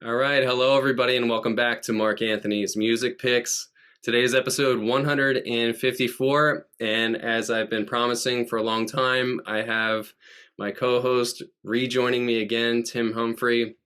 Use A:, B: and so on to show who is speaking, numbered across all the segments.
A: All right, hello everybody, and welcome back to Mark Anthony's Music Picks. Today's episode 154, and as I've been promising for a long time, I have my co-host rejoining me again, Tim Humphrey.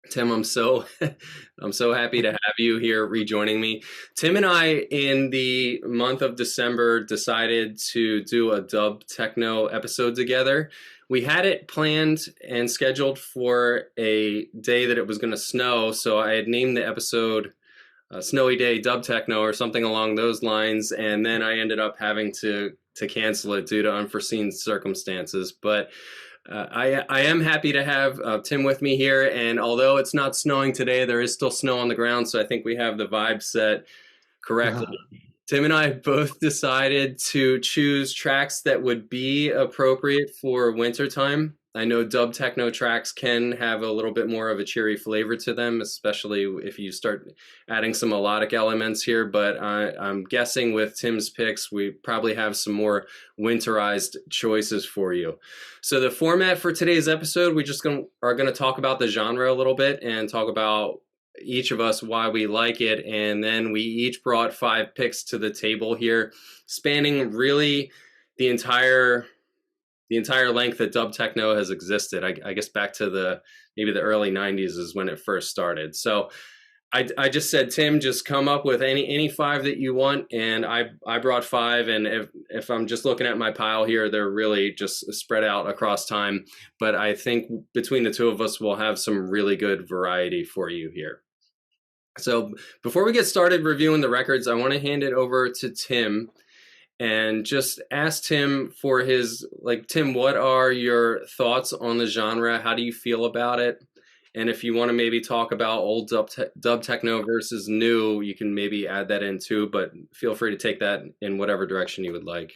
A: Tim, I'm so happy to have you here rejoining me. Tim and I, in the month of December, decided to do a dub techno episode together. We had it planned and scheduled for a day that it was going to snow, so I had named the episode Snowy Day Dub Techno or something along those lines, and then I ended up having to cancel it due to unforeseen circumstances. But I am happy to have Tim with me here, and although it's not snowing today, there is still snow on the ground, so I think we have the vibe set correctly. Tim and I both decided to choose tracks that would be appropriate for wintertime. I know dub techno tracks can have a little bit more of a cheery flavor to them, especially if you start adding some melodic elements here. But I'm guessing with Tim's picks, we probably have some more winterized choices for you. So the format for today's episode, are going to talk about the genre a little bit and talk about each of us why we like it, and then we each brought 5 picks to the table here, spanning really the entire length that dub techno has existed. I guess back to maybe the early 90s is when it first started. So I just said, Tim, just come up with any 5 that you want, and I brought 5, and if I'm just looking at my pile here, they're really just spread out across time. But I think between the two of us, we'll have some really good variety for you here. So before we get started reviewing the records, I want to hand it over to Tim and just ask Tim for Tim, what are your thoughts on the genre? How do you feel about it? And if you want to maybe talk about old dub techno versus new, you can maybe add that in too, but feel free to take that in whatever direction you would like.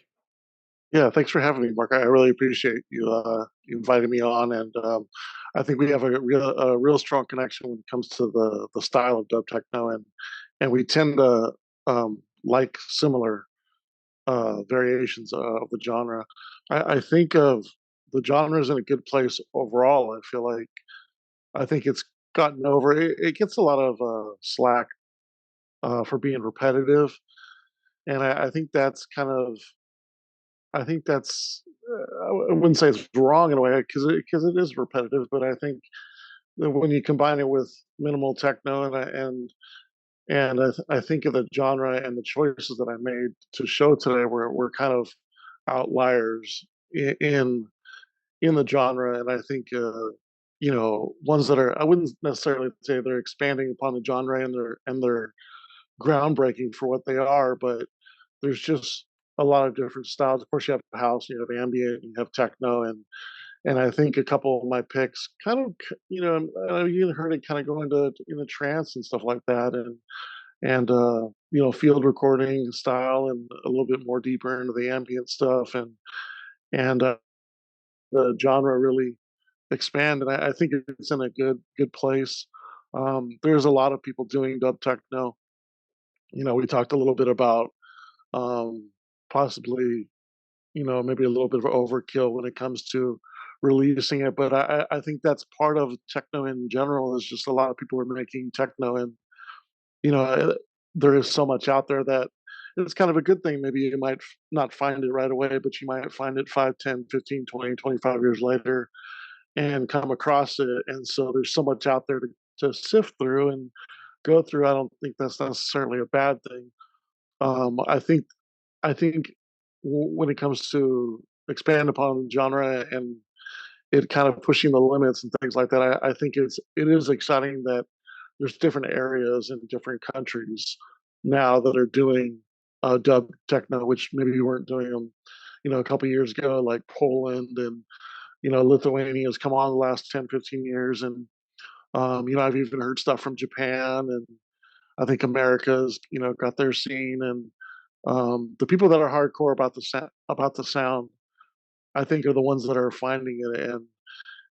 B: Yeah, thanks for having me, Mark. I really appreciate you inviting me on, and I think we have a real strong connection when it comes to the style of dub techno, and we tend to like similar variations of the genre. I think of the genre is in a good place overall. I think it's gotten over. It gets a lot of slack for being repetitive, and I think that's kind of I think that's I wouldn't say it's wrong in a way because it is repetitive, but I think that when you combine it with minimal techno and I think of the genre and the choices that I made to show today were kind of outliers in the genre, and I think ones that are I wouldn't necessarily say they're expanding upon the genre and they're groundbreaking for what they are, but there's just a lot of different styles. Of course, you have house, you have ambient, you have techno, and I think a couple of my picks kind of, I even heard it kind of go into trance and stuff like that, and field recording style, and a little bit more deeper into the ambient stuff, and the genre really expand, and I think it's in a good place. There's a lot of people doing dub techno. We talked a little bit about um, possibly, maybe a little bit of overkill when it comes to releasing it. But I think that's part of techno in general is just a lot of people are making techno, and you know, there is so much out there that it's kind of a good thing. Maybe you might not find it right away, but you might find it 5, 10, 15, 20, 25 years later and come across it. And so there's so much out there to sift through and go through. I don't think that's necessarily a bad thing. I think when it comes to expand upon the genre and it kind of pushing the limits and things like that, I think it is exciting that there's different areas in different countries now that are doing dub techno, which maybe you weren't doing them, a couple years ago, like Poland and Lithuania has come on the last 10, 15 years, and I've even heard stuff from Japan, and I think America's got their scene, and the people that are hardcore about the sound, I think, are the ones that are finding it,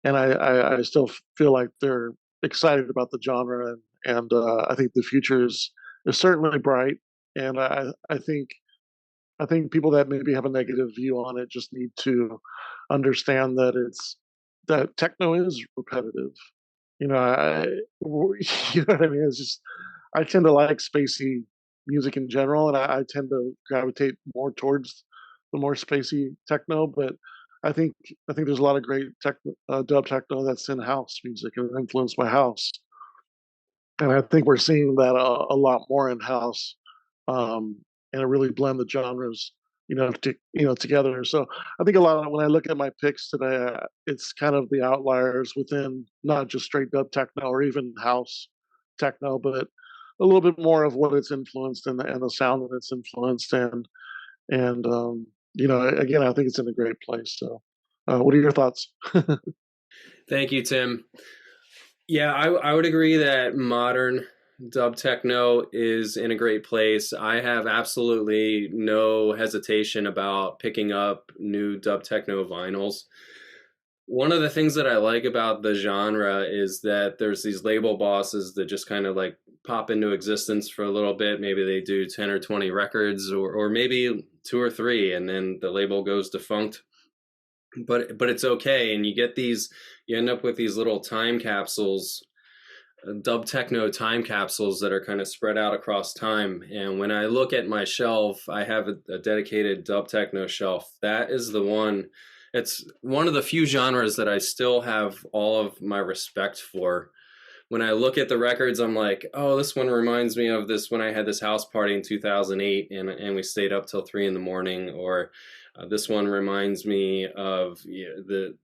B: and I still feel like they're excited about the genre, and I think the future is certainly bright, and I think people that maybe have a negative view on it just need to understand that techno is repetitive, You know, you know what I mean? It's just I tend to like spacey music in general, and I tend to gravitate more towards the more spacey techno. But I think I think there's a lot of great dub techno that's in house music and influenced by house, and I think we're seeing that a lot more in house, and it really blend the genres, together. So I think a lot of when I look at my picks today, it's kind of the outliers within not just straight dub techno or even house techno, but a little bit more of what it's influenced and the sound that it's influenced, and again, I think it's in a great place. So, what are your thoughts?
A: Thank you, Tim. Yeah, I would agree that modern dub techno is in a great place. I have absolutely no hesitation about picking up new dub techno vinyls. One of the things that I like about the genre is that there's these label bosses that just kind of like pop into existence for a little bit. Maybe they do 10 or 20 records, or maybe two or three, and then the label goes defunct. But it's okay, and you end up with these little time capsules, dub techno time capsules that are kind of spread out across time. And when I look at my shelf, I have a dedicated dub techno shelf. That is the one. It's one of the few genres that I still have all of my respect for. When I look at the records, I'm like, oh, this one reminds me of this when I had this house party in 2008, and we stayed up till 3 in the morning. Or this one reminds me of the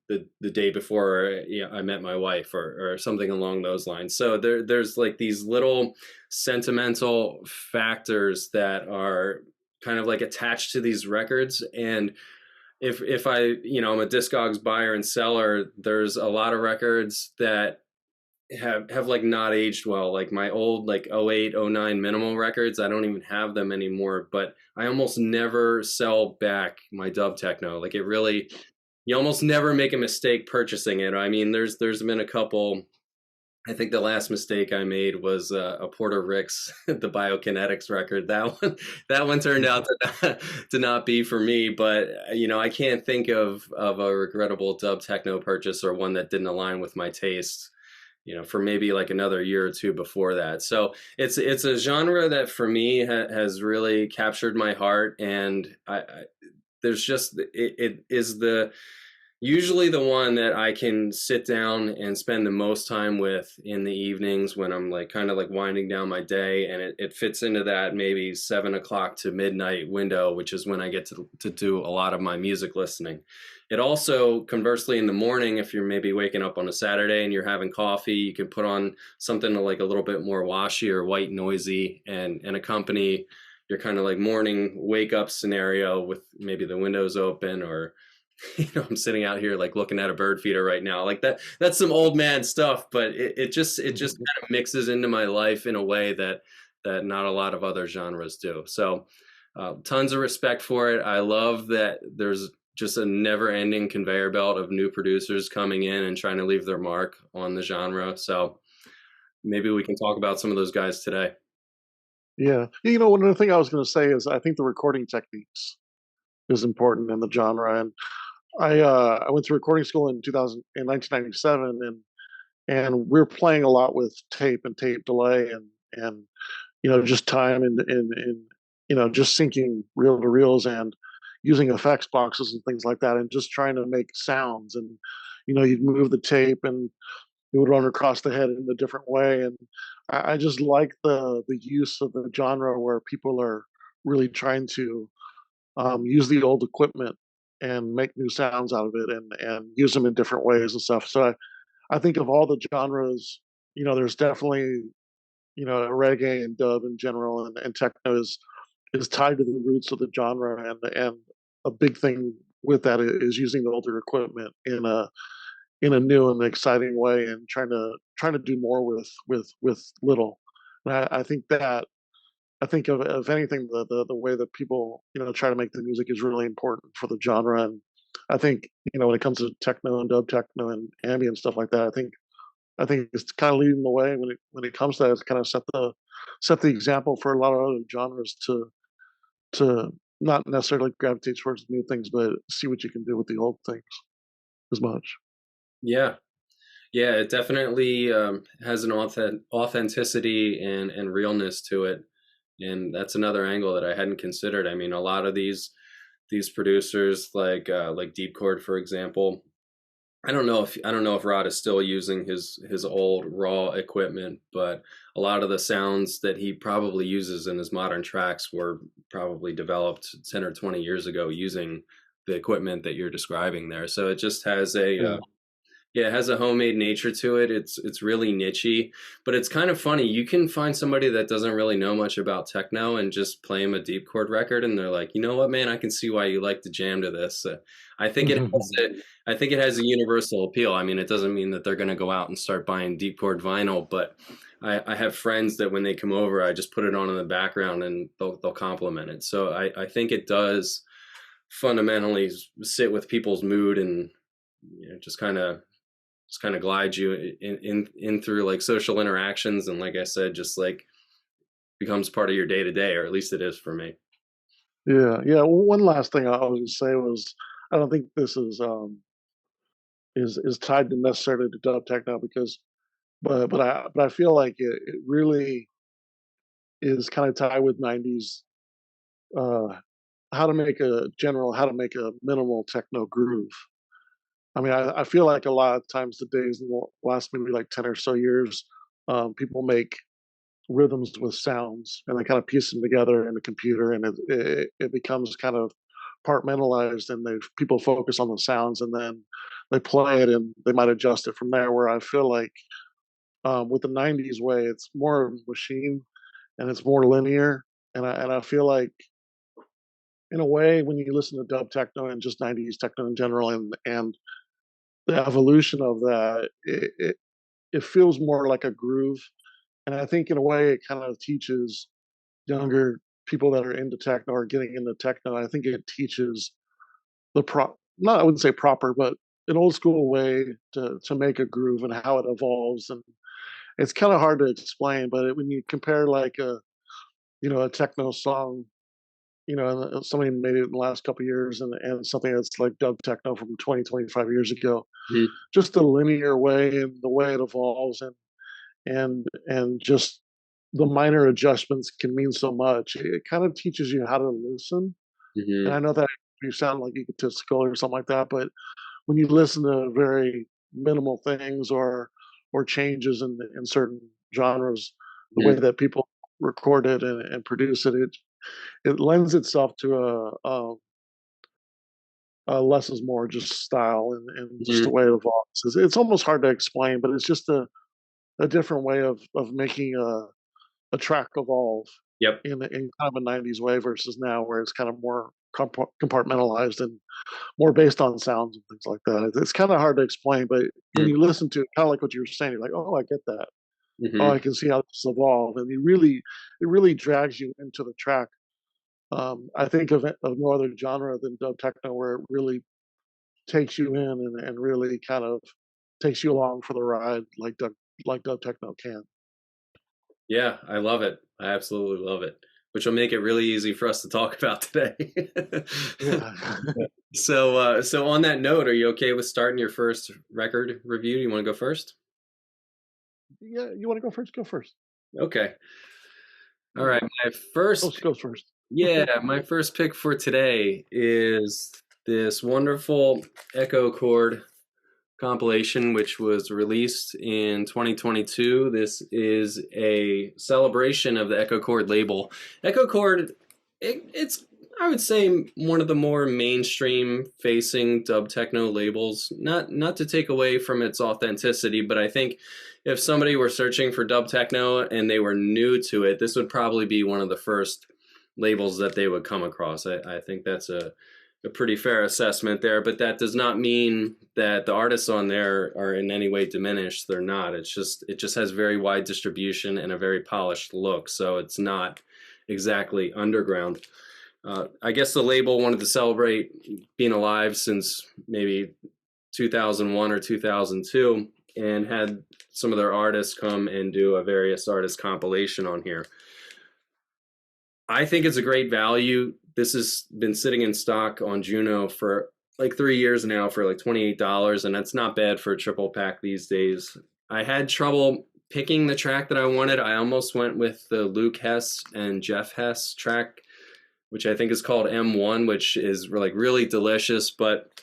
A: day before I met my wife, or something along those lines. So there's like these little sentimental factors that are kind of like attached to these records. And if I, I'm a Discogs buyer and seller, there's a lot of records that have like not aged well. Like my old like '08, '09 minimal records, I don't even have them anymore, but I almost never sell back my dub techno. Like it really, you almost never make a mistake purchasing it. I mean, there's been a couple. I think the last mistake I made was a Porter Ricks, the Biokinetics record. That one turned out to not be for me. But I can't think of a regrettable dub techno purchase, or one that didn't align with my taste, for maybe like another year or two before that. So it's a genre that for me has really captured my heart, and there's just it is the usually the one that I can sit down and spend the most time with in the evenings when I'm like kind of like winding down my day, and it fits into that maybe 7 o'clock to midnight window, which is when I get to do a lot of my music listening. It also, conversely, in the morning, if you're maybe waking up on a Saturday and you're having coffee, you can put on something like a little bit more washy or white noisy, and accompany your kind of like morning wake up scenario with maybe the windows open, or I'm sitting out here like looking at a bird feeder right now. Like that's some old man stuff, but it just kind of mixes into my life in a way that not a lot of other genres do. So tons of respect for it. I love that there's just a never ending conveyor belt of new producers coming in and trying to leave their mark on the genre. So maybe we can talk about some of those guys today.
B: Yeah, one of the things I was going to say is I think the recording techniques is important in the genre, and I went to recording school in 1997, and we are playing a lot with tape and tape delay, and just time, and just syncing reel to reels, and using effects boxes and things like that, and just trying to make sounds. And you'd move the tape, and it would run across the head in a different way. And I just like the use of the genre where people are really trying to use the old equipment and make new sounds out of it, and use them in different ways and stuff. So I think of all the genres, there's definitely reggae and dub in general, and techno is tied to the roots of the genre, and a big thing with that is using the older equipment in a new and exciting way, and trying to do more with little. And I think that I think of anything, the way that people try to make the music is really important for the genre. And I think when it comes to techno and dub techno and ambient stuff like that, I think it's kind of leading the way when it comes to that. It's kind of set the example for a lot of other genres to not necessarily gravitate towards new things, but see what you can do with the old things as much.
A: Yeah. Yeah, it definitely has an authenticity and realness to it, and that's another angle that I hadn't considered. I mean, a lot of these producers like Deep Chord, for example. I don't know if Rod is still using his old raw equipment, but a lot of the sounds that he probably uses in his modern tracks were probably developed 10 or 20 years ago using the equipment that you're describing there. So it just has
B: Yeah.
A: yeah, it has a homemade nature to it. It's really nichey, but it's kind of funny. You can find somebody that doesn't really know much about techno and just play them a deep chord record, and they're like, you know what, man, I can see why you like to jam to this. I think it has I think it has a universal appeal. I mean, it doesn't mean that they're going to go out and start buying deep chord vinyl, but I have friends that when they come over, I just put it on in the background and they'll compliment it. So I think it does fundamentally sit with people's mood and just kind of glide you in through like social interactions, and like I said, just like becomes part of your day to day, or at least it is for me.
B: Yeah, yeah. One last thing I was going to say was, I don't think this is tied to necessarily to dub techno because, but I feel like it really is kind of tied with '90s, uh, how to make a minimal techno groove. I mean, I feel like a lot of times the days in the last maybe like 10 or so years, people make rhythms with sounds and they kind of piece them together in the computer, and it becomes kind of compartmentalized, and people focus on the sounds, and then they play it and they might adjust it from there. Where I feel like with the '90s way, it's more of a machine and it's more linear, and I feel like in a way when you listen to dub techno and just '90s techno in general, and the evolution of that, it feels more like a groove. And I think in a way it kind of teaches younger people that are into techno or getting into techno. I think it teaches the not, I wouldn't say proper, but an old school way to make a groove and how it evolves. And it's kind of hard to explain, but when you compare like a techno song, and somebody made it in the last couple of years, and something that's like dub techno from 20, 25 years ago,
A: Mhm.
B: just the linear way and the way it evolves, and just the minor adjustments can mean so much. It kind of teaches you how to listen. And
A: Mhm.
B: I know that you sound like egotistical or something like that, but when you listen to very minimal things or changes in certain genres, the way
A: Mhm.
B: that people record it and produce it, it lends itself to a less is more just style, and just the
A: Mhm.
B: way it evolves. It's almost hard to explain, but it's just a different way of making a track evolve
A: Yep.
B: in kind of a '90s way versus now, where it's kind of more compartmentalized and more based on sounds and things like that. It's kind of hard to explain, but when
A: Mhm.
B: you listen to it, kind of like what you were saying, you're like, oh, I get that. Oh,
A: Mhm.
B: I can see how this evolved, and it really drags you into the track. I think of no other genre than dub techno where it really takes you in and really kind of takes you along for the ride, like dub techno can.
A: Yeah, I love it. I absolutely love it, which will make it really easy for us to talk about today.
B: Yeah.
A: So on that note, are you okay with starting your first record review? You want to go first?
B: Yeah, you want to go first? Go first.
A: Okay. All
B: Yeah.
A: right. My first
B: Host goes first.
A: Yeah, my first pick for today is this wonderful Echo Chord compilation, which was released in 2022. This is a celebration of the Echo Chord label. Echo Chord, it's, I would say, one of the more mainstream facing dub techno labels. Not to take away from its authenticity, but I think if somebody were searching for dub techno and they were new to it, this would probably be one of the first labels that they would come across. I think that's a pretty fair assessment there, but that does not mean that the artists on there are in any way diminished. They're not. It just has very wide distribution and a very polished look, so it's not exactly underground. I guess the label wanted to celebrate being alive since maybe 2001 or 2002, and had some of their artists come and do a various artist compilation on here. I think it's a great value. This has been sitting in stock on Juno for like 3 years now for like $28, and that's not bad for a triple pack these days. I had trouble picking the track that I wanted. I almost went with the Luke Hess and Jeff Hess track, which I think is called M1, which is like really delicious, but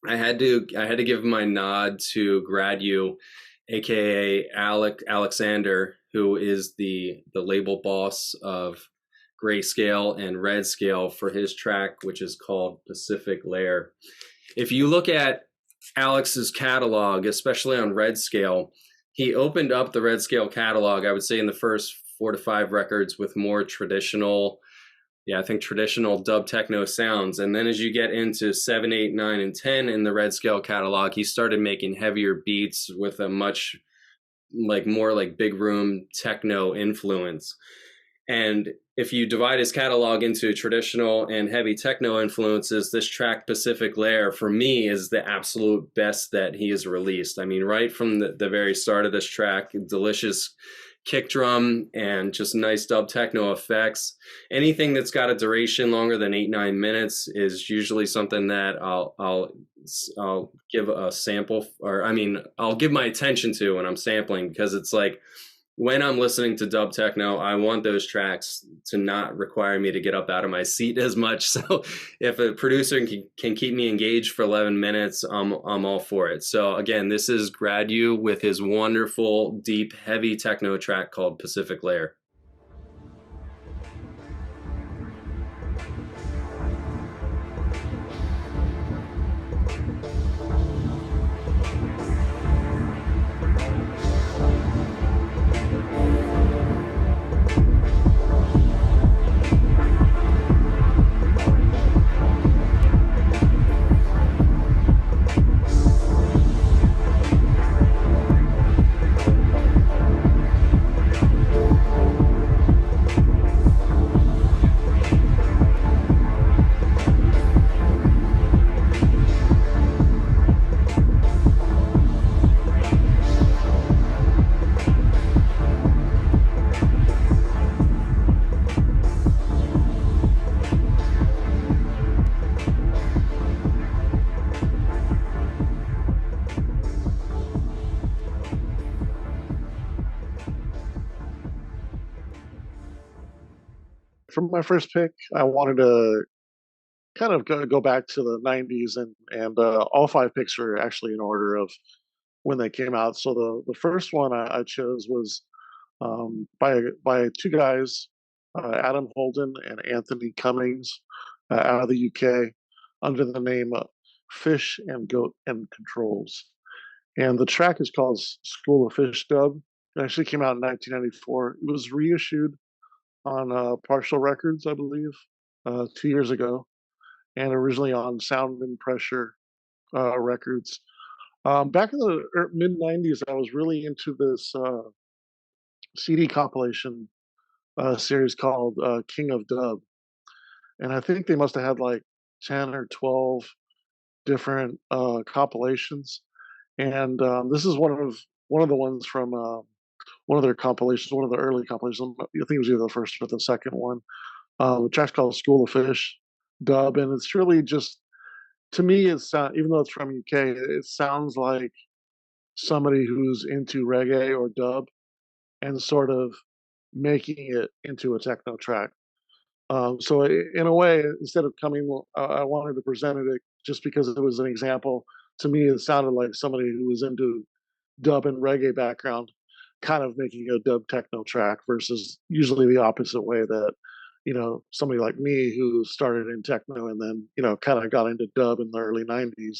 A: I had to give my nod to Gradu, aka Alexander, who is the label boss of Grayscale and Redscale, for his track, which is called Pacific Lair. If you look at Alex's catalog, especially on Redscale, he opened up the Redscale catalog, I would say, in the first 4 to 5 records with more traditional, I think traditional dub techno sounds. And then as you get into 7, 8, 9, and 10 in the Redscale catalog, he started making heavier beats with a much more like big room techno influence. And if you divide his catalog into traditional and heavy techno influences, this track Pacific Lair for me is the absolute best that he has released. I mean, right from the very start of this track, delicious kick drum and just nice dub techno effects. Anything that's got a duration longer than 8-9 minutes is usually something that I'll give a sample, or I'll give my attention to when I'm sampling, because it's like, when I'm listening to dub techno, I want those tracks to not require me to get up out of my seat as much. So if a producer can keep me engaged for 11 minutes, I'm all for it. So again, this is Gradu with his wonderful, deep, heavy techno track called Pacific Lair.
B: For my first pick, I wanted to kind of go back to the 90s, and all 5 picks are actually in order of when they came out. So the first one I chose was by 2 guys, Adam Holden and Anthony Cummings, out of the UK, under the name Fish and Goat and Controls. And the track is called School of Fish Dub. It actually came out in 1994. It was reissued on Partial Records, I believe, 2 years ago, and originally on Sound and Pressure Records. Back in the mid 90s, I was really into this CD compilation series called King of Dub, and I think they must have had like 10 or 12 different compilations. And this is one of the ones from one of their compilations, one of the early compilations. I think it was either the first or the second one. The track's called School of Fish Dub, and it's really just, to me, it's even though it's from UK, it sounds like somebody who's into reggae or dub and sort of making it into a techno track. So in a way, instead of I wanted to present it just because it was an example. To me, it sounded like somebody who was into dub and reggae background, kind of making a dub techno track, versus usually the opposite way that, somebody like me who started in techno and then, kind of got into dub in the early 90s,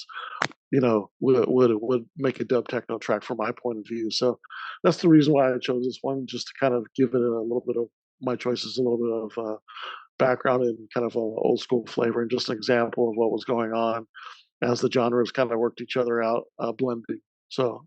B: would make a dub techno track from my point of view. So that's the reason why I chose this one, just to kind of give it a little bit of my choices, a little bit of background and kind of a old school flavor, and just an example of what was going on as the genres kind of worked each other out, blending. So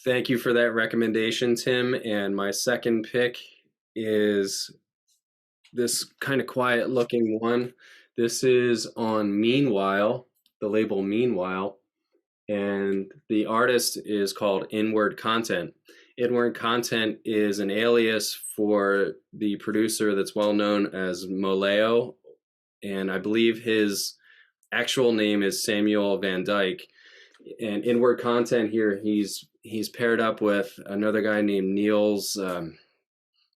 A: Thank you for that recommendation, Tim. And my second pick is this kind of quiet looking one. This is on Meanwhile, the label Meanwhile, and the artist is called Inward Content. Inward Content is an alias for the producer that's well known as Moleo, and I believe his actual name is Samuel Van Dyke. And Inward Content here, he's paired up with another guy named Niels,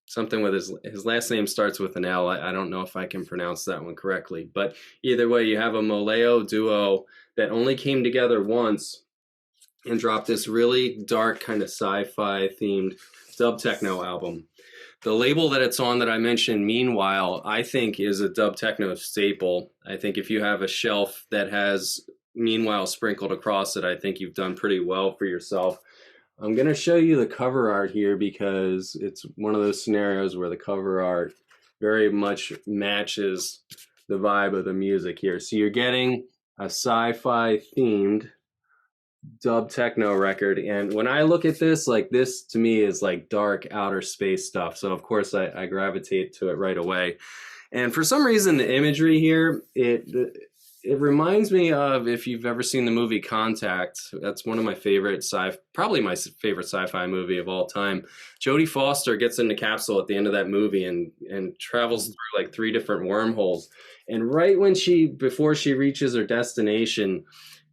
A: something with his last name starts with an L. I don't know if I can pronounce that one correctly, but either way, you have a Moleo duo that only came together once and dropped this really dark kind of sci-fi themed dub techno album. The label that it's on that I mentioned, Meanwhile, I think is a dub techno staple. I think if you have a shelf that has Meanwhile sprinkled across it, I think you've done pretty well for yourself. I'm going to show you the cover art here because it's one of those scenarios where the cover art very much matches the vibe of the music here. So you're getting a sci-fi themed dub techno record, and when I look at this, like, this to me is like dark outer space stuff, so of course I gravitate to it right away. And for some reason the imagery here, it reminds me of, if you've ever seen the movie Contact, that's one of my favorite probably my favorite sci-fi movie of all time. Jodie Foster gets in the capsule at the end of that movie and travels through like 3 different wormholes, and right when before she reaches her destination,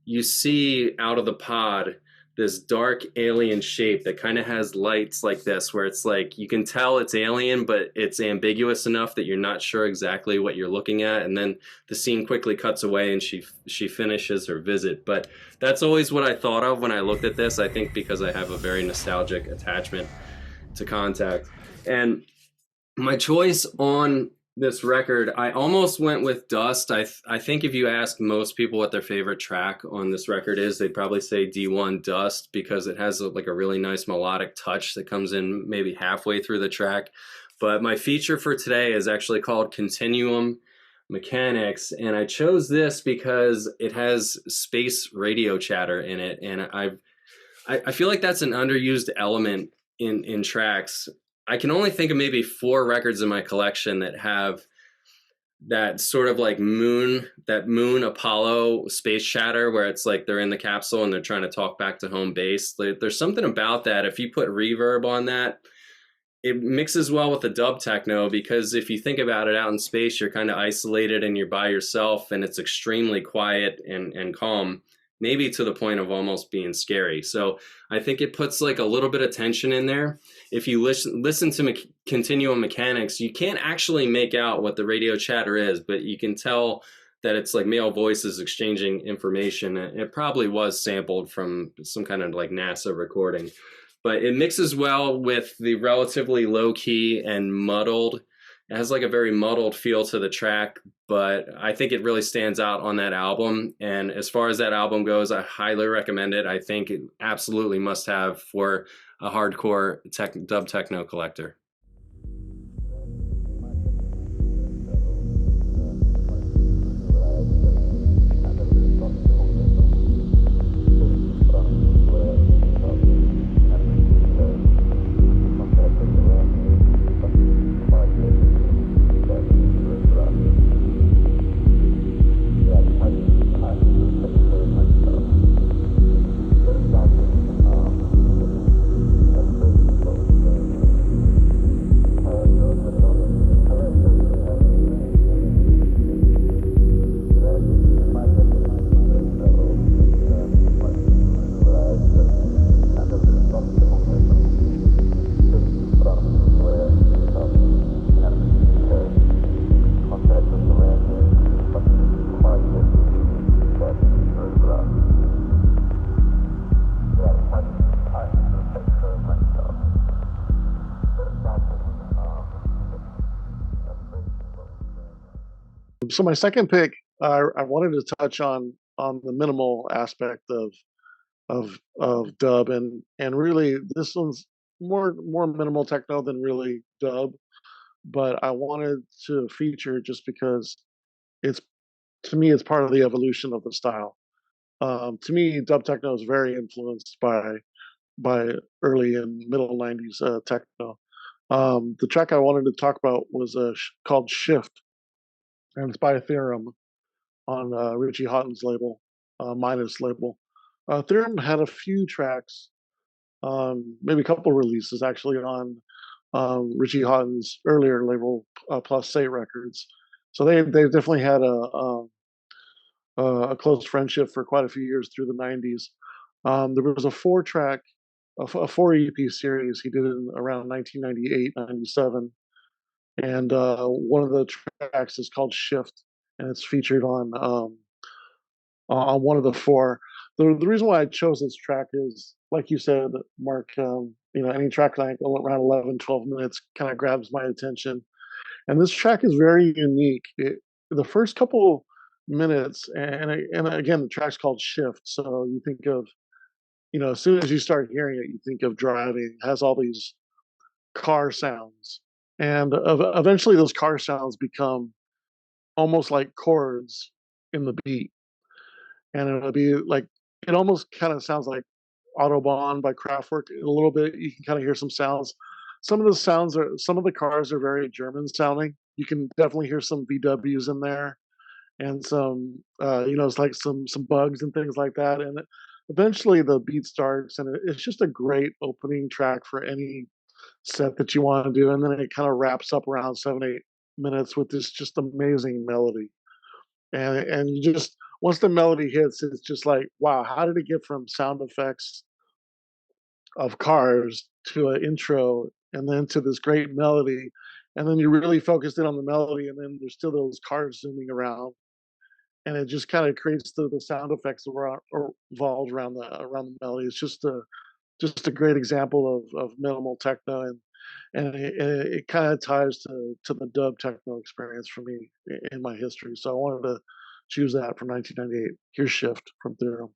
A: you see out of the pod this dark alien shape that kind of has lights like this, where it's like you can tell it's alien, but it's ambiguous enough that you're not sure exactly what you're looking at. And then the scene quickly cuts away and she finishes her visit. But that's always what I thought of when I looked at this, I think because I have a very nostalgic attachment to Contact. And my choice on this record, I almost went with Dust. I think if you ask most people what their favorite track on this record is, they'd probably say D1 Dust, because it has like a really nice melodic touch that comes in maybe halfway through the track. But my feature for today is actually called Continuum Mechanics, and I chose this because it has space radio chatter in it, and I feel like that's an underused element in tracks. I can only think of maybe 4 records in my collection that have that sort of like moon Apollo space chatter, where it's like they're in the capsule and they're trying to talk back to home base. There's something about that. If you put reverb on that, it mixes well with the dub techno, because if you think about it, out in space, you're kind of isolated and you're by yourself, and it's extremely quiet and calm, maybe to the point of almost being scary. So I think it puts like a little bit of tension in there. If you listen to Continuum Mechanics, you can't actually make out what the radio chatter is, but you can tell that it's like male voices exchanging information. It probably was sampled from some kind of like NASA recording, but it mixes well with the relatively low key and muddled. It has like a very muddled feel to the track, but I think it really stands out on that album. And as far as that album goes, I highly recommend it. I think it absolutely must have for a hardcore dub techno collector.
B: So my second pick, I wanted to touch on the minimal aspect of dub, and really this one's more minimal techno than really dub, but I wanted to feature just because it's to me it's part of the evolution of the style. To me, dub techno is very influenced by early and middle '90s techno. The track I wanted to talk about was called Shift, and it's by Theorem on Richie Hawtin's label, Minus label. Theorem had a few tracks, maybe a couple releases actually on Richie Hawtin's earlier label, Plus State Records. So they definitely had a close friendship for quite a few years through the '90s. There was a a four EP series he did in around 1998, '97, and one of the tracks is called Shift, and it's featured on one of the four. The reason why I chose this track is, like you said, Mark, any track like around 11, 12 minutes kind of grabs my attention. And this track is very unique. The first couple minutes, and again, the track's called Shift. So you think of, as soon as you start hearing it, you think of driving. It has all these car sounds. And eventually those car sounds become almost like chords in the beat, and it'll be like it almost kind of sounds like Autobahn by Kraftwerk a little bit. You can kind of hear some sounds. Some of the cars are very German sounding. You can definitely hear some VWs in there, and some it's like some bugs and things like that. And eventually the beat starts, and it's just a great opening track for any set that you want to do. And then it kind of wraps up around 7, 8 minutes with this just amazing melody. And you just once the melody hits, it's just like, wow, how did it get from sound effects of cars to an intro and then to this great melody? And then you really focused in on the melody, and then there's still those cars zooming around, and it just kind of creates the sound effects around, or revolved around the melody. It's just a great example of minimal techno, and it kind of ties to the dub techno experience for me in my history. So I wanted to choose that from 1998. Here's Shift from Theorem.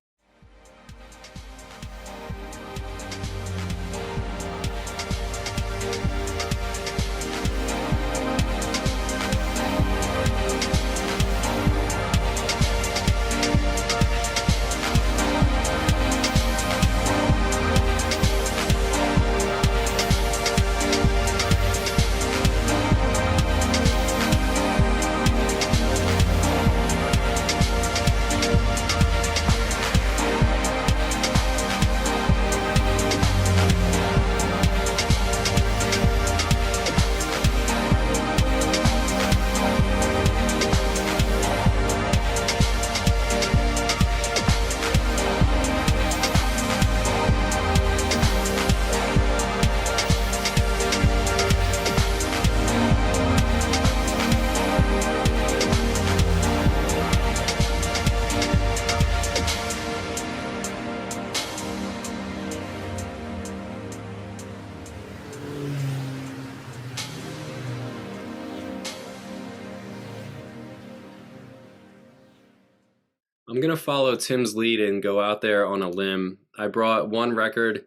A: I'm going to follow Tim's lead and go out there on a limb. I brought one record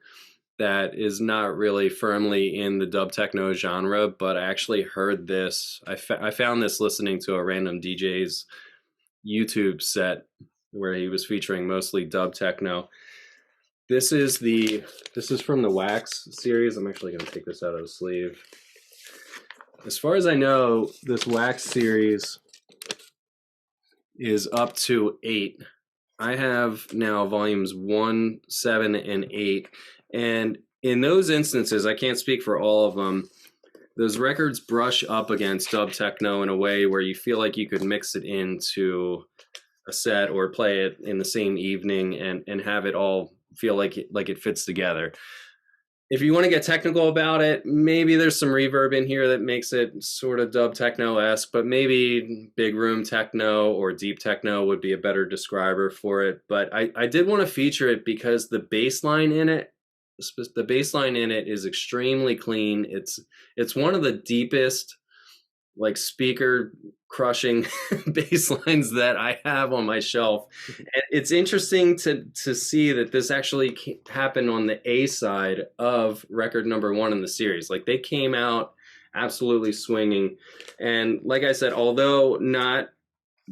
A: that is not really firmly in the dub techno genre, but I actually heard this. I found this listening to a random DJ's YouTube set where he was featuring mostly dub techno. This is from the Wax series. I'm actually going to take this out of the sleeve. As far as I know, this Wax series is up to 8. I have now volumes 1, 7, and 8. And in those instances, I can't speak for all of them, those records brush up against dub techno in a way where you feel like you could mix it into a set or play it in the same evening and have it all feel like it fits together. If you want to get technical about it, maybe there's some reverb in here that makes it sort of dub techno-esque, but maybe big room techno or deep techno would be a better describer for it. But I did want to feature it because the bass line in it is extremely clean. It's one of the deepest like speaker crushing bass lines that I have on my shelf. And it's interesting to see that this actually happened on the A side of record number 1 in the series. Like they came out absolutely swinging. And like I said, although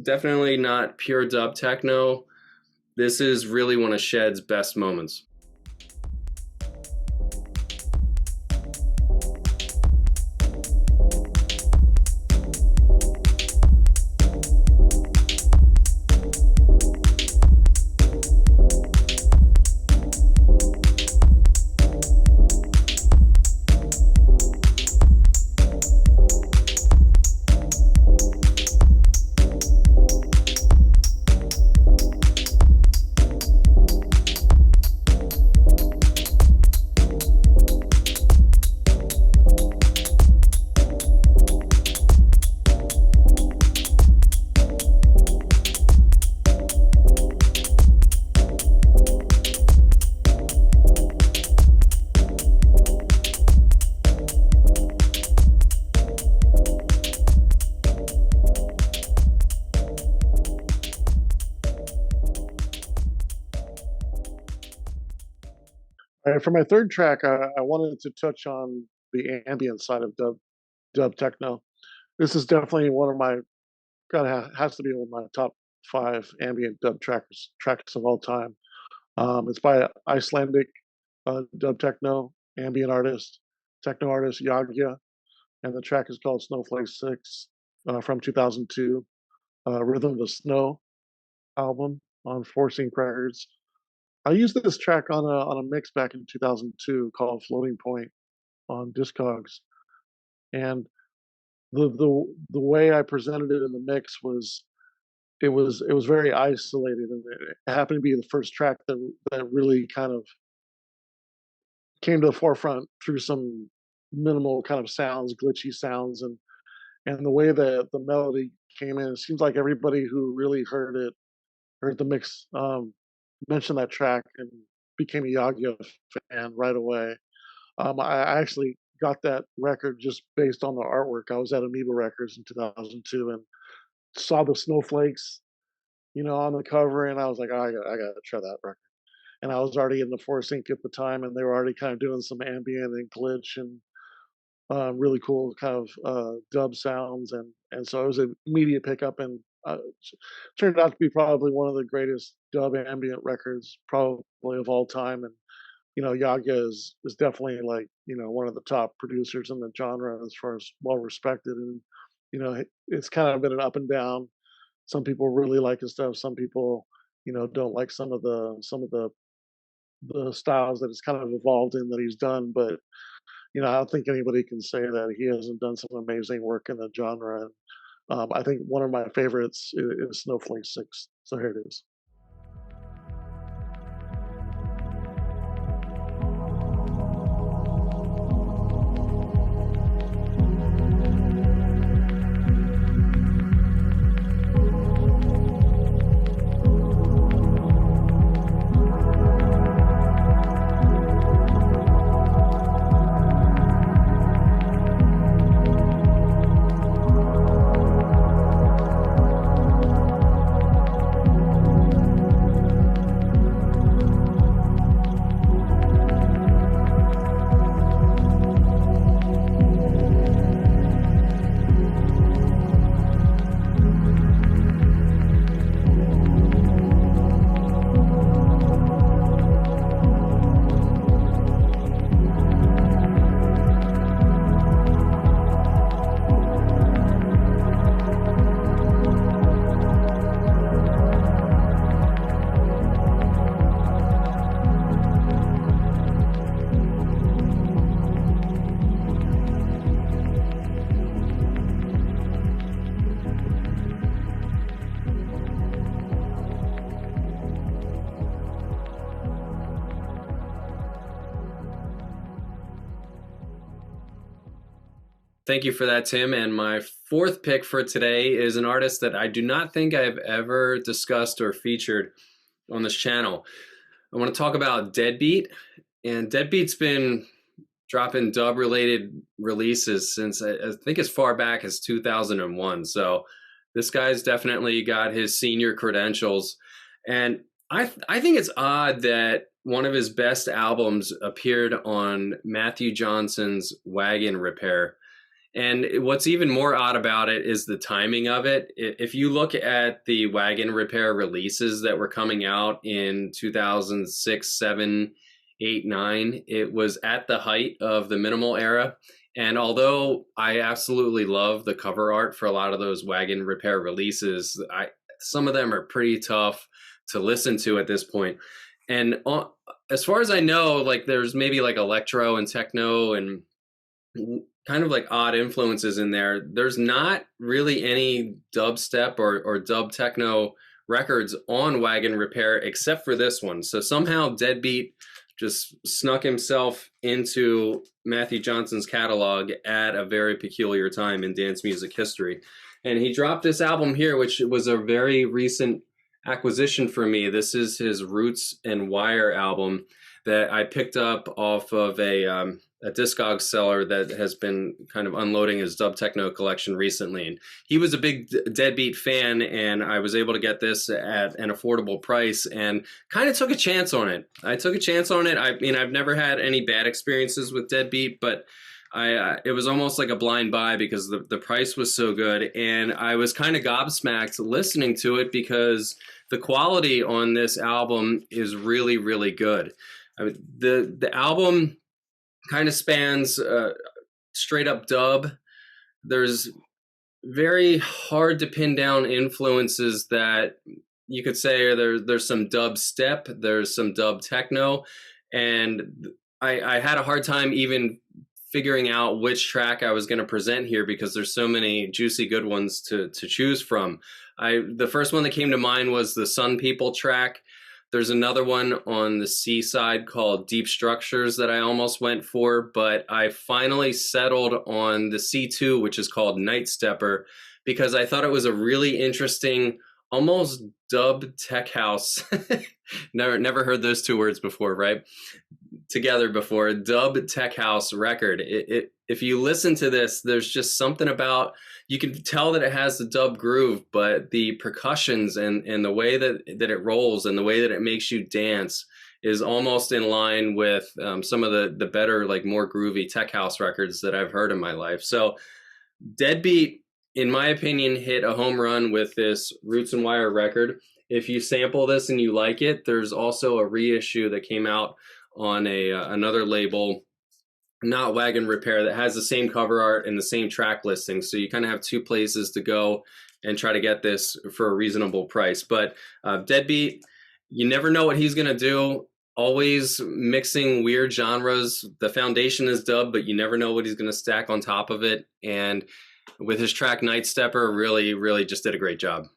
A: definitely not pure dub techno, this is really one of Shed's best moments.
B: All right, for my third track, I wanted to touch on the ambient side of dub techno. This is definitely one of my has to be one of my top 5 ambient dub tracks of all time. It's by Icelandic dub techno ambient techno artist Yagya, and the track is called Snowflake 6 from 2002, Rhythm of the Snow album on Forcing Records. I used this track on a mix back in 2002 called Floating Point on Discogs, and the way I presented it in the mix was it was very isolated, and it happened to be the first track that really kind of came to the forefront through some minimal kind of sounds, glitchy sounds, and the way that the melody came in. It seems like everybody who really heard the mix, mentioned that track and became a Yagya fan right away. I actually got that record just based on the artwork. I was at Amoeba Records in 2002 and saw the snowflakes, on the cover, and I was like, oh, I got to try that record. And I was already in the Force Inc. at the time, and they were already kind of doing some ambient and glitch and really cool kind of dub sounds, and so it was an immediate pickup, and turned out to be probably one of the greatest dub ambient records probably of all time. And Yagya is definitely like one of the top producers in the genre as far as well respected, and it's kind of been an up and down. Some people really like his stuff. Some people don't like some of the styles that it's kind of evolved in that he's done, but I don't think anybody can say that he hasn't done some amazing work in the genre. And I think one of my favorites is Snowflake 6. So here it is.
A: Thank you for that, Tim. And my fourth pick for today is an artist that I do not think I've ever discussed or featured on this channel. I want to talk about Deadbeat. And Deadbeat's been dropping dub related releases since I think as far back as 2001. So this guy's definitely got his senior credentials. And I think it's odd that one of his best albums appeared on Matthew Johnson's Wagon Repair. And what's even more odd about it is the timing of it. If you look at the Wagon Repair releases that were coming out in 2006, 7, 8, 9, it was at the height of the minimal era. And although I absolutely love the cover art for a lot of those Wagon Repair releases, some of them are pretty tough to listen to at this point. And as far as I know, like there's maybe like electro and techno and kind of like odd influences in there. There's not really any dubstep or dub techno records on Wagon Repair except for this one. So somehow Deadbeat just snuck himself into Matthew Johnson's catalog at a very peculiar time in dance music history. And he dropped this album here, which was a very recent acquisition for me. This is his Roots and Wire album that I picked up off of a Discogs seller that has been kind of unloading his Dub Techno collection recently. And he was a big Deadbeat fan, and I was able to get this at an affordable price and kind of took a chance on it. I took a chance on it. I mean, I've never had any bad experiences with Deadbeat, but it was almost like a blind buy because the price was so good. And I was kind of gobsmacked listening to it because the quality on this album is really, really good. I mean, the album kind of spans straight up dub. There's very hard to pin down influences that you could say there's some dub step, there's some dub techno, and I had a hard time even figuring out which track I was going to present here because there's so many juicy good ones to choose from. The first one that came to mind was the Sun People track. There's another one on the C side called Deep Structures that I almost went for, but I finally settled on the C2, which is called Night Stepper, because I thought it was a really interesting, almost dub tech house. never heard those two words before, right? Together before, dub tech house record. If you listen to this, there's just something about, you can tell that it has the dub groove, but the percussions and the way that it rolls and the way that it makes you dance is almost in line with some of the better, like more groovy tech house records that I've heard in my life. So Deadbeat, in my opinion, hit a home run with this Roots and Wire record. If you sample this and you like it, there's also a reissue that came out on another label, not Wagon Repair, that has the same cover art and the same track listing. So you kind of have two places to go and try to get this for a reasonable price. But Deadbeat, you never know what he's going to do. Always mixing weird genres. The foundation is dub, but you never know what he's going to stack on top of it. And with his track Night Stepper, really, really just did a great job.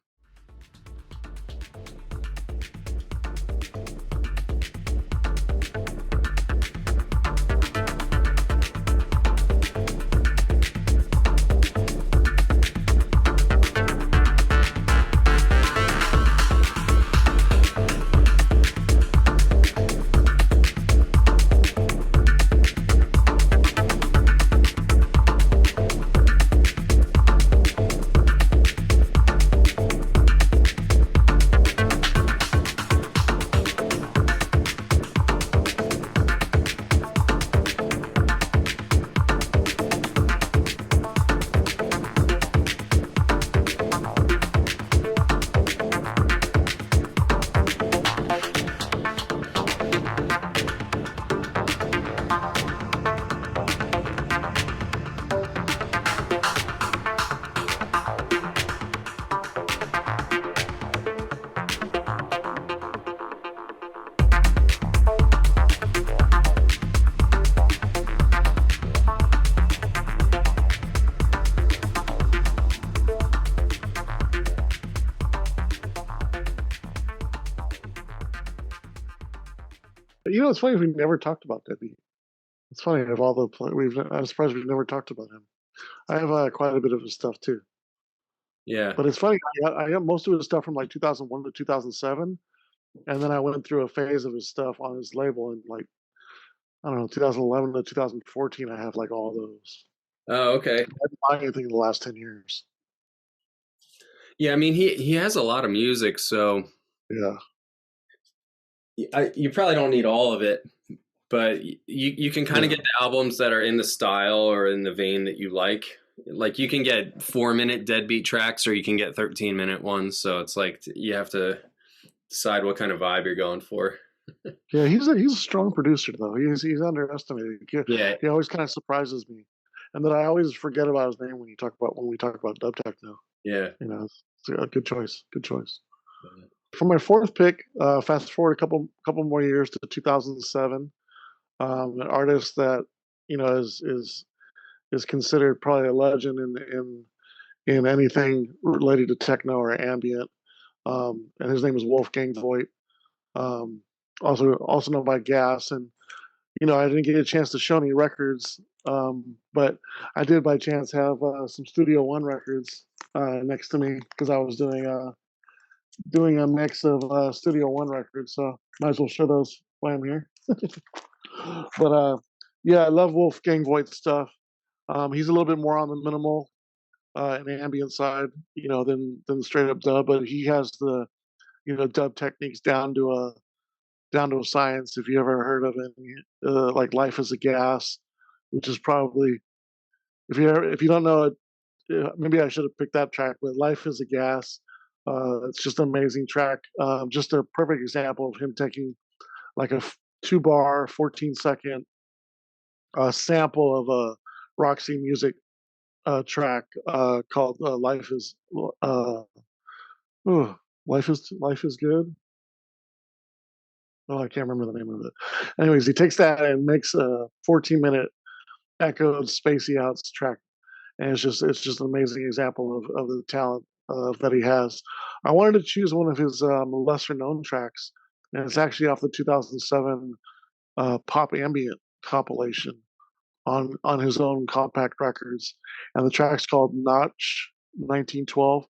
B: You know, it's funny we never talked about Deadbeat. It's funny of all the I'm surprised we've never talked about him. I have quite a bit of his stuff too.
A: Yeah,
B: but it's funny. I got most of his stuff from like 2001 to 2007, and then I went through a phase of his stuff on his label in like I don't know, 2011 to 2014. I have like all those.
A: Oh, okay.
B: I didn't buy anything in the last 10 years.
A: Yeah, I mean he has a lot of music, so
B: Yeah.
A: you probably don't need all of it, but you can kind of get
B: Yeah.
A: the albums that are in the style or in the vein that you like. Like you can get 4 minute Deadbeat tracks, or you can get 13 minute ones. So it's like you have to decide what kind of vibe you're going for.
B: Yeah, he's a strong producer though. He's underestimated.
A: Yeah,
B: He always kind of surprises me, and then I always forget about his name when we talk about Dub Techno.
A: yeah.
B: You know, it's a good choice. Good choice. For my fourth pick, fast forward a couple more years to 2007. An artist that is considered probably a legend in anything related to techno or ambient. And his name is Wolfgang Voit. Um, also known by Gas. And I didn't get a chance to show any records, but I did by chance have some Studio One records next to me because I was doing a mix of Studio One records. So might as well show those while I'm here. But yeah, I love Wolfgang Voigt's stuff. He's a little bit more on the minimal and ambient side, than straight up dub, but he has the dub techniques down to a science. If you ever heard of it, like Life is a Gas, which is probably, if you don't know it, maybe I should have picked that track. But Life is a Gas, it's just an amazing track. Just a perfect example of him taking like a 2 bar, 14-second sample of a Roxy Music track called uh, Life is Good. Oh, I can't remember the name of it. Anyways, he takes that and makes a 14-minute echoed spacey outs track, and it's just an amazing example of the talent that he has. I wanted to choose one of his lesser known tracks, and it's actually off the 2007 pop ambient compilation on his own compact records, and the track's called Notch 1912.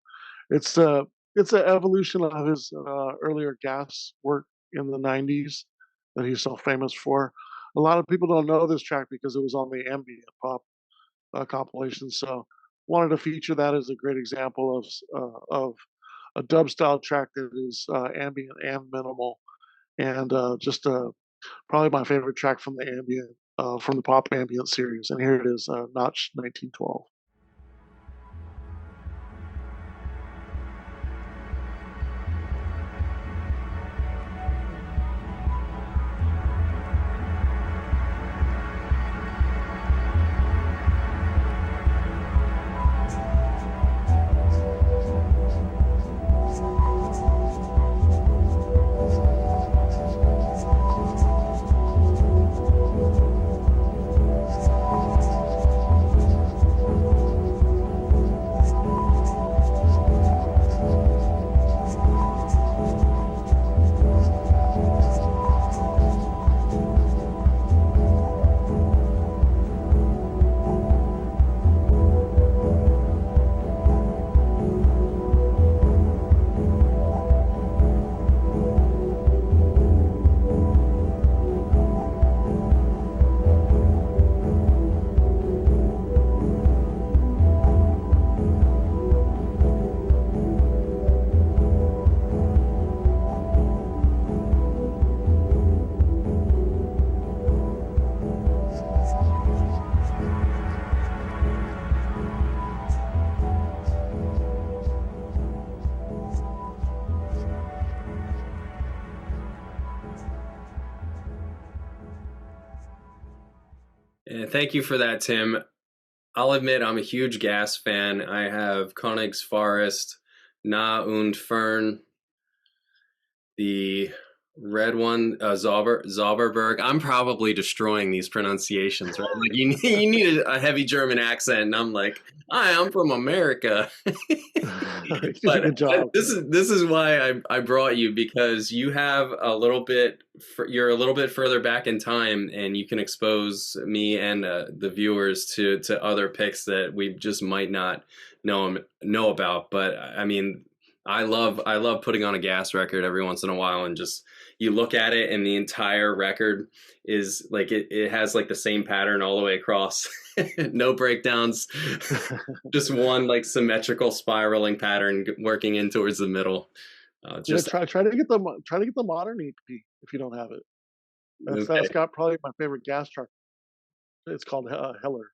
B: It's a it's an evolution of his earlier Gas work in the '90s that he's so famous for. A lot of people don't know this track because it was on the ambient pop compilation. So wanted to feature that as a great example of a dub style track that is ambient and minimal, and just probably my favorite track from the ambient from the pop ambient series. And here it is, Notch 1912.
A: And thank you for that, Tim. I'll admit I'm a huge Gas fan. I have Konig's Forest, Na und Fern, the red one, Zauberberg. I'm probably destroying these pronunciations, right? Like you need a heavy German accent, and I'm like, hi, I'm from America. But
B: Good job.
A: this is why I brought you, because you have you're a little bit further back in time, and you can expose me and the viewers to other picks that we just might not know about. But I mean, I love putting on a gas record every once in a while and just you look at it and the entire record is like it has like the same pattern all the way across. No breakdowns. Just one like symmetrical spiraling pattern working in towards the middle.
B: Yeah,
A: Just
B: try to get the modern EP if you don't have it. That's
A: okay.
B: got probably my favorite gas truck. It's called Heller.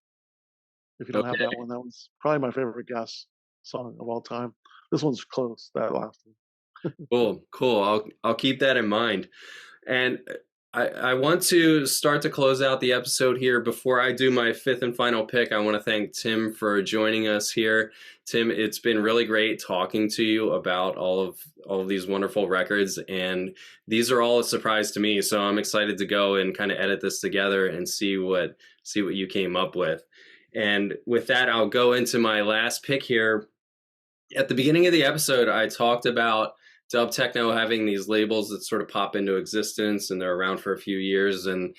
B: If you don't have that
A: Okay.
B: one, that one's probably my favorite gas song of all time. This one's close. That last one.
A: Cool. Cool. I'll keep that in mind. And I want to start to close out the episode here. Before I do my fifth and final pick, I want to thank Tim for joining us here. Tim, it's been really great talking to you about all of these wonderful records, and these are all a surprise to me. So I'm excited to go and kind of edit this together and see what you came up with. And with that, I'll go into my last pick here. At the beginning of the episode, I talked about Dub Techno having these labels that sort of pop into existence and they're around for a few years and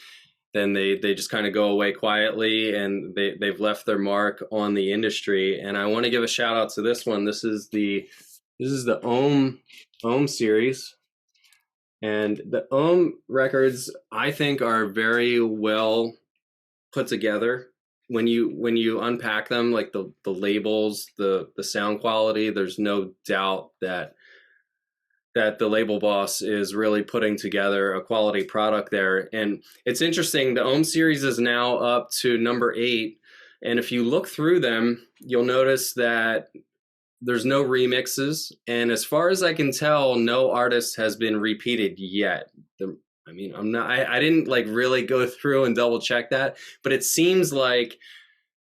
A: then they just kind of go away quietly and they've left their mark on the industry. And I want to give a shout out to this one. This is the Ohm series. And the Ohm records I think are very well put together. When you unpack them, like the labels, the sound quality, there's no doubt that the label boss is really putting together a quality product there. And it's interesting, the Ohm series is now up to number 8. And if you look through them, you'll notice that there's no remixes. And as far as I can tell, no artist has been repeated yet. I didn't like really go through and double check that, but it seems like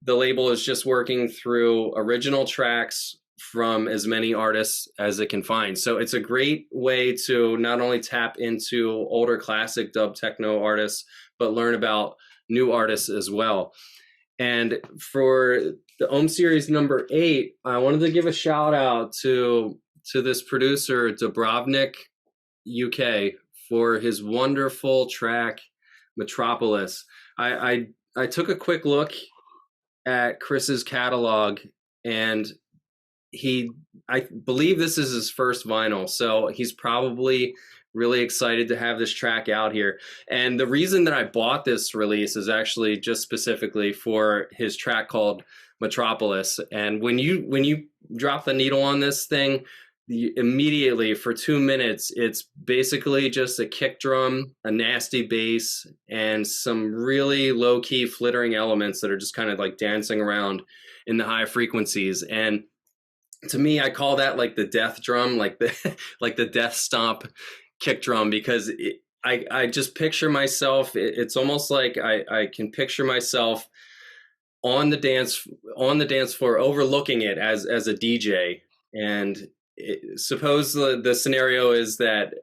A: the label is just working through original tracks from as many artists as it can find. So it's a great way to not only tap into older classic dub techno artists, but learn about new artists as well. And for the Ohm series number 8, I wanted to give a shout out to this producer, Dubrovnik UK, for his wonderful track, Metropolis. I took a quick look at Chris's catalog and I believe this is his first vinyl, so he's probably really excited to have this track out here. And the reason that I bought this release is actually just specifically for his track called Metropolis. And when you drop the needle on this thing, immediately for 2 minutes, it's basically just a kick drum, a nasty bass, and some really low-key flittering elements that are just kind of like dancing around in the high frequencies. And to me, I call that like the death drum, like the like the death stomp kick drum, because I just picture myself. It's almost like I can picture myself on the dance floor, overlooking it as a DJ. And suppose the scenario is that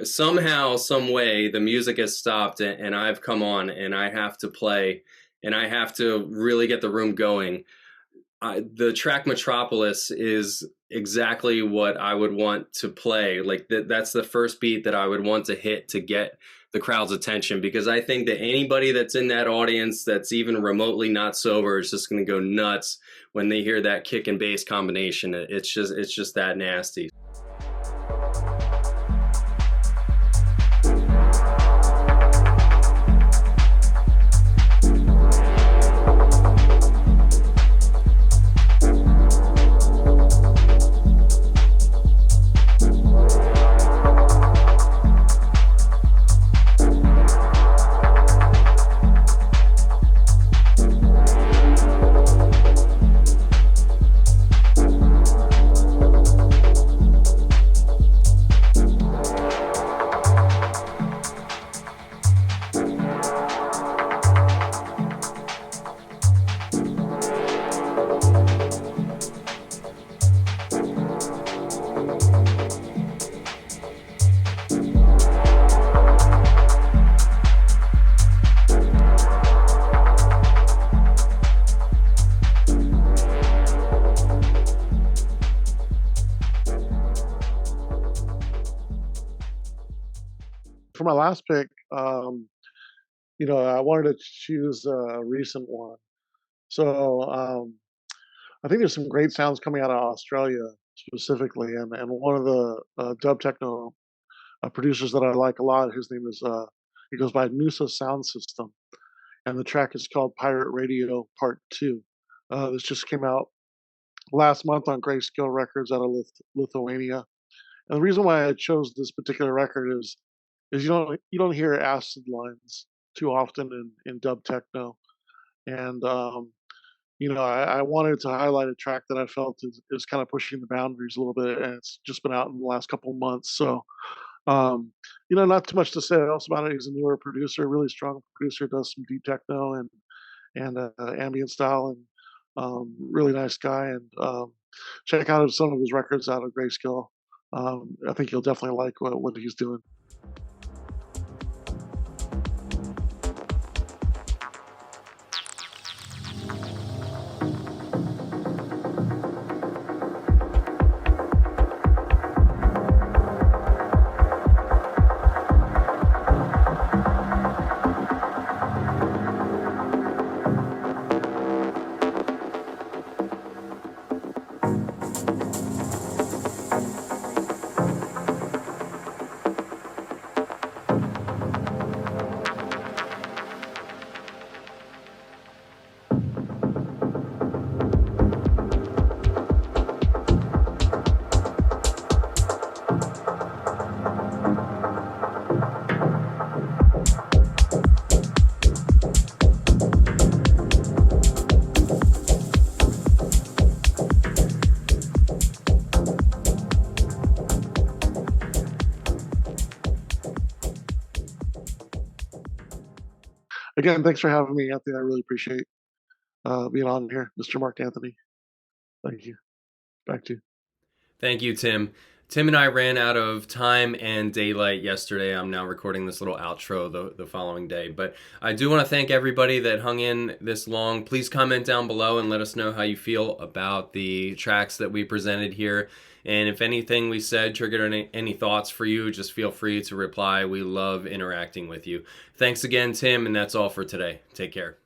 A: somehow, some way, the music has stopped and I've come on and I have to play and I have to really get the room going. The track Metropolis is exactly what I would want to play. Like that's the first beat that I would want to hit to get the crowd's attention, because I think that anybody that's in that audience that's even remotely not sober is just going to go nuts when they hear that kick and bass combination. It's just that nasty.
B: For my last pick, I wanted to choose a recent one. So I think there's some great sounds coming out of Australia. specifically, and one of the dub techno producers that I like a lot. His name is he goes by Nusa Sound System, and the track is called Pirate Radio Part Two. This just came out last month on Grayscale Records out of Lithuania. And the reason why I chose this particular record is you don't hear acid lines too often in dub techno, and I wanted to highlight a track that I felt is kind of pushing the boundaries a little bit, and it's just been out in the last couple of months. So not too much to say else about it. He's a newer producer, really strong producer, does some deep techno and ambient style, and really nice guy. And check out some of his records out of Grayscale. I think you'll definitely like what he's doing. Again, thanks for having me, Anthony. I really appreciate being on here, Mr. Mark Anthony. Thank you. Back to you.
A: Thank you, Tim. Tim and I ran out of time and daylight yesterday. I'm now recording this little outro the following day. But I do want to thank everybody that hung in this long. Please comment down below and let us know how you feel about the tracks that we presented here. And if anything we said triggered any thoughts for you, just feel free to reply. We love interacting with you. Thanks again, Tim, and that's all for today. Take care.